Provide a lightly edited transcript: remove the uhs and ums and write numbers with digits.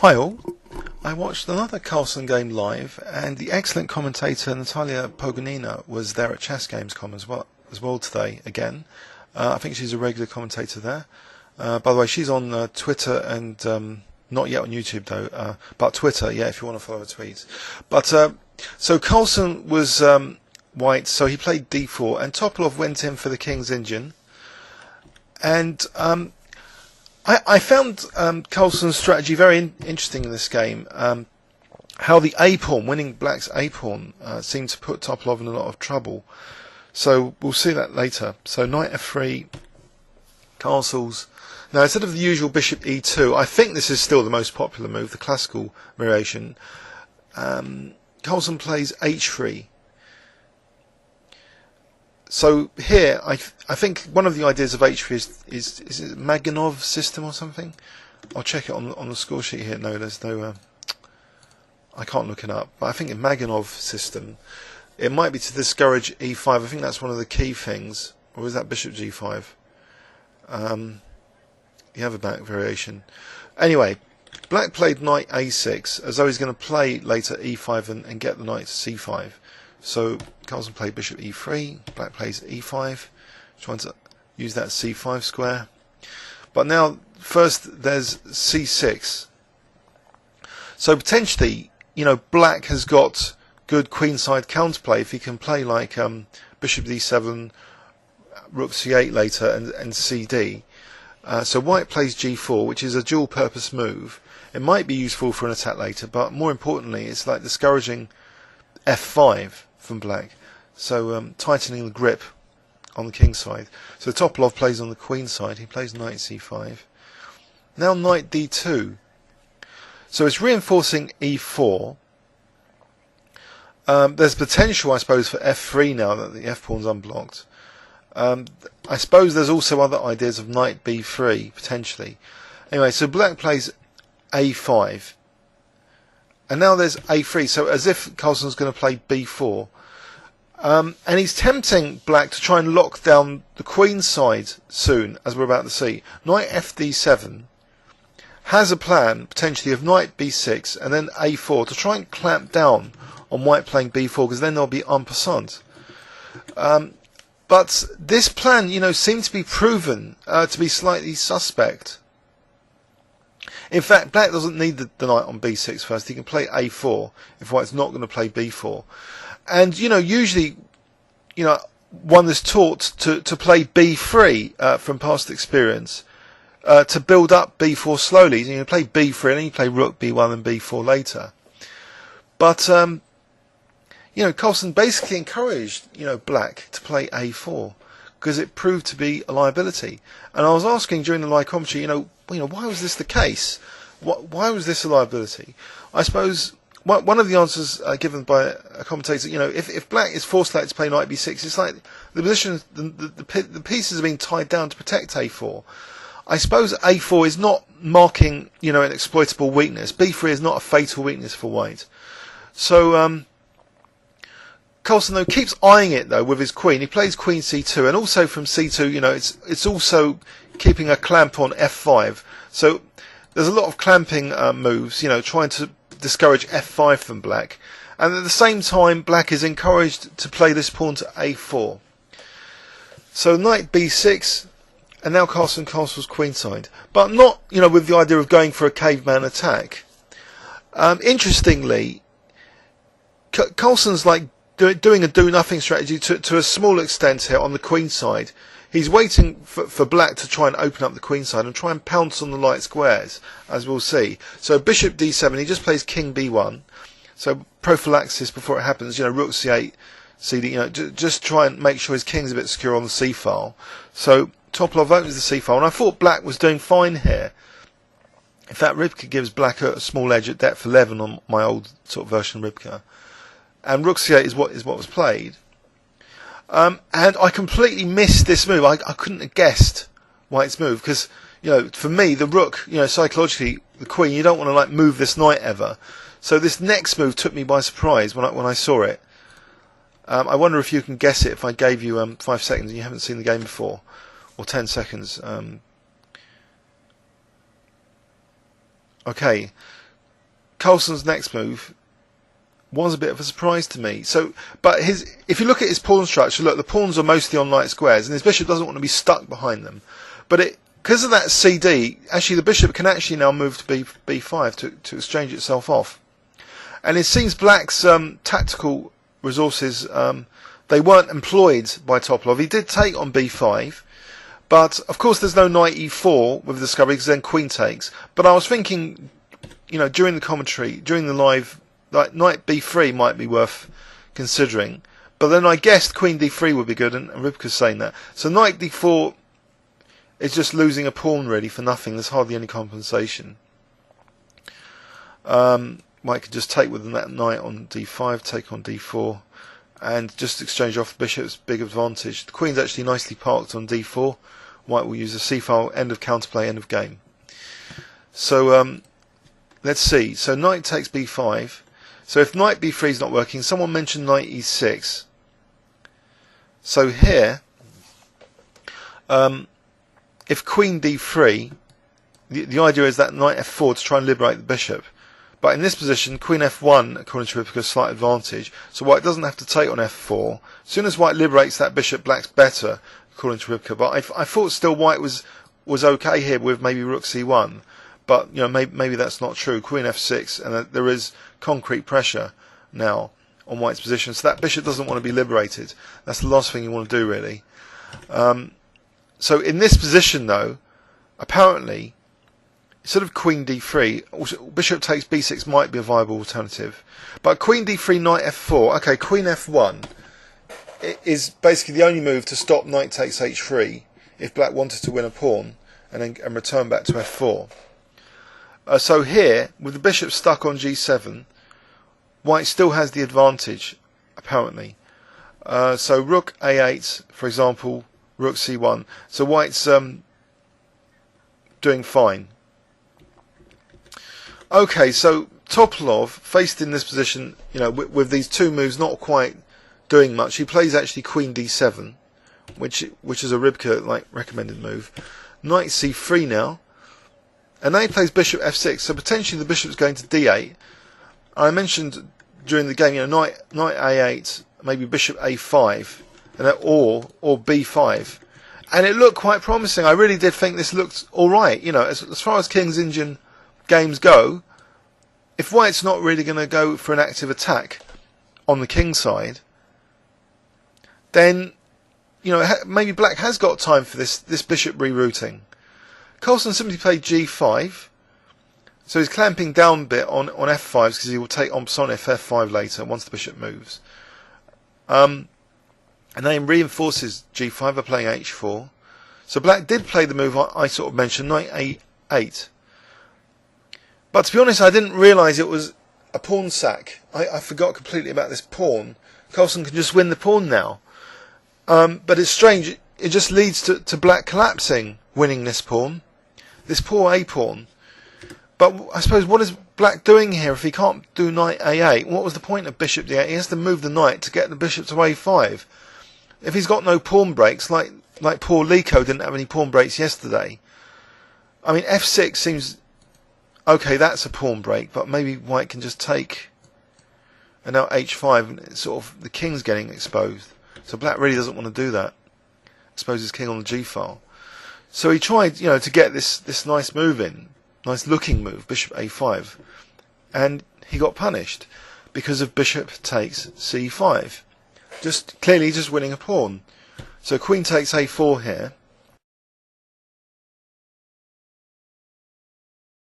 while, I watched another Carlsen game live, and the excellent commentator Natalia Poganina was there at Chess Gamescom as well today again. I think she's a regular commentator there. By the way, she's on Twitter and not yet on YouTube though, but Twitter, yeah, if you want to follow her tweets. But so Carlsen was white, so he played d4, and Topalov went in for the King's Indian, and I found Carlsen's strategy very interesting in this game. How the A-pawn, winning black's A-pawn, seemed to put Topalov in a lot of trouble. So we'll see that later. So knight f3, castles. Now instead of the usual bishop e2, I think this is still the most popular move, the classical variation. Carlsen plays h3. So here, I think one of the ideas of h3 is it Magnus system or something? I'll check it on the score sheet here. No, there's no. I can't look it up, but I think in Magnus system, it might be to discourage e5. I think that's one of the key things, or is that bishop g5? The other back variation. Anyway, black played knight a6 as though he's going to play later e5 and get the knight to c5. So Carlsen played bishop e3, black plays e5, trying to use that c5 square. But now, first there's c6. So potentially, you know, black has got good queenside counterplay if he can play like bishop d7, rook c8 later, and cd. So white plays g4, which is a dual purpose move. It might be useful for an attack later, but more importantly, it's like discouraging f5 from black, so tightening the grip on the king side. So Topalov plays on the queen side. He plays knight c5. Now knight d2. So it's reinforcing e4. There's potential, I suppose, for f3 now that the f-pawn's unblocked. I suppose there's also other ideas of knight b3 potentially. Anyway, so black plays a5. And now there's a3, so as if Carlsen's going to play b4. And he's tempting black to try and lock down the queen side soon, as we're about to see. Knight fd7 has a plan, potentially, of knight b6 and then a4 to try and clamp down on white playing b4, because then they'll be en passant. But this plan, you know, seems to be proven to be slightly suspect. In fact, black doesn't need the knight on b6 first. He can play a4 if white's not going to play b4. And, you know, usually, you know, one is taught to play b3 from past experience, to build up b4 slowly. You play b3 and then you play rook b1 and b4 later. But, you know, Carlsen basically encouraged, you know, black to play a4 because it proved to be a liability. And I was asking during the live commentary, you know, why was this the case? Why was this a liability? I suppose one of the answers given by a commentator, you know, if black is forced to play knight b6, it's like the position, the pieces are being tied down to protect a4. I suppose a4 is not marking, you know, an exploitable weakness. b3 is not a fatal weakness for white. So Carlsen though keeps eyeing it though with his queen. He plays queen c2, and also from c2, you know, it's also keeping a clamp on f5. So there's a lot of clamping moves, you know, trying to discourage f5 from black. And at the same time, black is encouraged to play this pawn to a4. So knight b6, and now Carlsen castles queenside, but not, you know, with the idea of going for a caveman attack. Interestingly, Carlsen's like doing a do-nothing strategy to a small extent here on the queen side. He's waiting for black to try and open up the queen side and try and pounce on the light squares, as we'll see. So bishop d7, he just plays king b1. So prophylaxis before it happens, you know, rook c8, cd, you know, just try and make sure his king's a bit secure on the c file. So Topalov opens the c file, and I thought black was doing fine here. In fact, Ribka gives black a small edge at depth 11 on my old sort of version of Ribka. And rook c8 is what was played. And I completely missed this move. I couldn't have guessed white's move because, you know, for me, the rook, you know, psychologically, the queen, you don't want to like move this knight ever. So this next move took me by surprise when I saw it. I wonder if you can guess it if I gave you 5 seconds and you haven't seen the game before, or 10 seconds. Okay, Carlsen's next move was a bit of a surprise to me. So, but if you look at his pawn structure, look, the pawns are mostly on light squares, and his bishop doesn't want to be stuck behind them. But because of that CD, actually the bishop can actually now move to b5 to exchange itself off. And it seems Black's tactical resources, they weren't employed by Topalov. He did take on b5, but of course there's no knight e4 with the discovery because then queen takes. But I was thinking, during the commentary, during the live, like knight b3 might be worth considering. But then I guessed queen d3 would be good, and Rybka's saying that. So knight d4 is just losing a pawn really for nothing. There's hardly any compensation. White could just take with that knight on d5, take on d4, and just exchange off the bishop's big advantage. The queen's actually nicely parked on d4. White will use a c-file, end of counterplay, end of game. So let's see. So knight takes b5. So if knight b3 is not working, someone mentioned knight e6. So here, if queen d3, the idea is that knight f4 to try and liberate the bishop. But in this position, queen f1, according to Rybka, slight advantage. So white doesn't have to take on f4. As soon as white liberates that bishop, black's better, according to Rybka. But I thought still white was okay here with maybe rook c1. But maybe that's not true. Queen f6, and there is concrete pressure now on white's position. So that bishop doesn't want to be liberated. That's the last thing you want to do, really. So in this position, though, apparently, instead of queen d3, also bishop takes b6 might be a viable alternative. But queen d3, knight f4, okay, queen f1 is basically the only move to stop knight takes h3 if black wanted to win a pawn and return back to f4. So here, with the bishop stuck on g7, white still has the advantage, apparently. So rook a8, for example, rook c1. So white's doing fine. Okay, so Topalov, faced in this position, with these two moves not quite doing much, he plays actually queen d7, which is a Rybka recommended move. Knight c3 now, and now he plays bishop f6. So potentially the bishop's going to d8. I mentioned during the game, knight a8, maybe bishop a5, or b5, and it looked quite promising. I really did think this looked all right. As far as King's Indian games go, if white's not really going to go for an active attack on the king side, then maybe black has got time for this bishop rerouting. Carlsen simply played g5, so he's clamping down a bit on f5 because he will take en passant if f5 later once the bishop moves. And then he reinforces g5 by playing h4. So black did play the move I sort of mentioned, knight a8. But to be honest, I didn't realise it was a pawn sack. I forgot completely about this pawn. Carlsen can just win the pawn now. But it's strange. It just leads to black collapsing, winning this pawn. This poor a pawn. But I suppose, what is black doing here if he can't do knight a8? What was the point of bishop d8? He has to move the knight to get the bishop to a5. If he's got no pawn breaks, like poor Liko didn't have any pawn breaks yesterday. I mean, f6 seems... Okay, that's a pawn break, but maybe white can just take, and now h5, and it's sort of the king's getting exposed. So black really doesn't want to do that. Expose his king on the g-file. So he tried, to get this nice move in, nice looking move, bishop a5, and he got punished because of bishop takes c5. Clearly just winning a pawn. So queen takes a4 here.